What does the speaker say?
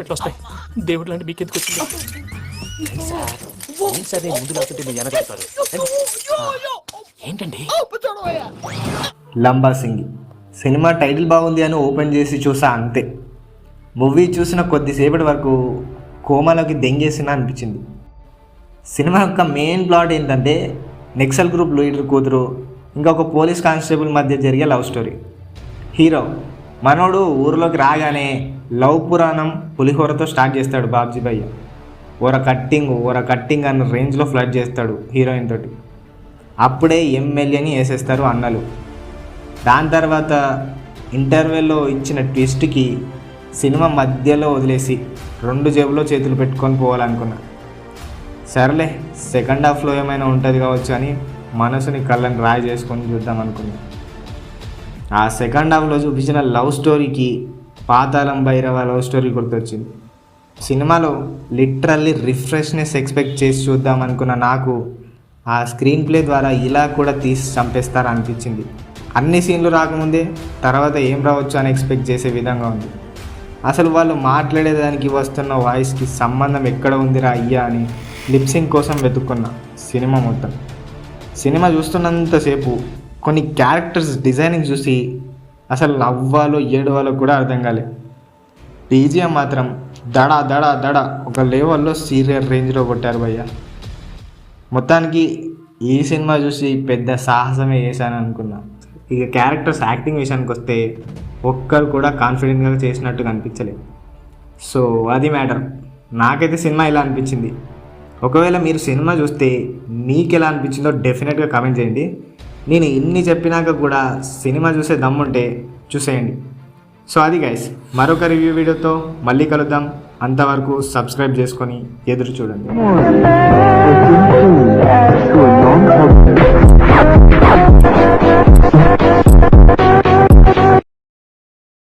ఇట్లా వస్తాయి. దేవుడు లాంటి మీకు ఎందుకు వచ్చింది సార్? ముందు లేకపోతే మీరు వెనకాడతారు ఏంటండి? లంబా సింగి సినిమా టైటిల్ బాగుంది అని ఓపెన్ చేసి చూసా, అంతే. మూవీ చూసిన కొద్దిసేపటి వరకు కోమాలోకి దెంగేసిన అనిపించింది. సినిమా యొక్క మెయిన్ ప్లాట్ ఏంటంటే నక్సల్ గ్రూప్ లీడర్ కూతురు ఇంకా ఒక పోలీస్ కానిస్టేబుల్ మధ్య జరిగే లవ్ స్టోరీ. హీరో మనోడు ఊరిలోకి రాగానే లవ్ పురాణం పులిహోరతో స్టార్ట్ చేస్తాడు బాబ్జీ భయ్య. ఓర కట్టింగ్ అన్న రేంజ్లో ఫ్లడ్ చేస్తాడు హీరోయిన్ తోటి. అప్పుడే ఎమ్మెల్యేని వేసేస్తారు అన్నలు. దాని తర్వాత ఇంటర్వెల్లో ఇచ్చిన ట్విస్ట్కి సినిమా మధ్యలో వదిలేసి 2 జేబులో చేతులు పెట్టుకొని పోవాలనుకున్నా. సర్లే సెకండ్ హాఫ్లో ఏమైనా ఉంటుంది కావచ్చు అని మనసుని కళ్ళని రాయి చేసుకొని చూద్దాం అనుకున్నా. ఆ సెకండ్ హాఫ్లో చూపించిన లవ్ స్టోరీకి పాతాళం భైరవ లవ్ స్టోరీ గుర్తొచ్చింది. సినిమాలో లిటరల్లీ రిఫ్రెష్నెస్ ఎక్స్పెక్ట్ చేసి చూద్దాం అనుకున్న నాకు ఆ స్క్రీన్ ప్లే ద్వారా ఇలా కూడా తీసి చంపేస్తారా అనిపించింది. అన్ని సీన్లు రాకముందే తర్వాత ఏం రావచ్చు అని ఎక్స్పెక్ట్ చేసే విధంగా ఉంది. అసలు వాళ్ళు మాట్లాడేదానికి వస్తున్న వాయిస్కి సంబంధం ఎక్కడ ఉందిరా అయ్యా అని లిప్సింగ్ కోసం వెతుక్కున్నా సినిమా మొత్తం. సినిమా చూస్తున్నంతసేపు కొన్ని క్యారెక్టర్స్ డిజైనింగ్ చూసి అసలు నవ్వాలో ఏడవాలో కూడా అర్థం కాలేదు. టీజీఎం మాత్రం దడా దడా దడా ఒక లెవెల్లో సీరియల్ రేంజ్లో కొట్టారు భయ్య. మొత్తానికి ఈ సినిమా చూసి పెద్ద సాహసమే చేశాను అనుకున్నా. ఇక క్యారెక్టర్స్ యాక్టింగ్ విషయానికి వస్తే ఒక్కరు కూడా కాన్ఫిడెంట్గా చేసినట్టుగా అనిపించలేదు. సో అది మ్యాటర్. నాకైతే సినిమా ఇలా అనిపించింది. ఒకవేళ మీరు సినిమా చూస్తే మీకు ఎలా అనిపించిందో డెఫినెట్గా కామెంట్ చేయండి. నేను ఇన్ని చెప్పినాక కూడా సినిమా చూసే దమ్ముంటే చూసేయండి. సో అది గైస్, మరొక రివ్యూ వీడియోతో మళ్ళీ కలుద్దాం. అంతవరకు సబ్స్క్రైబ్ చేసుకొని ఎదురు చూడండి.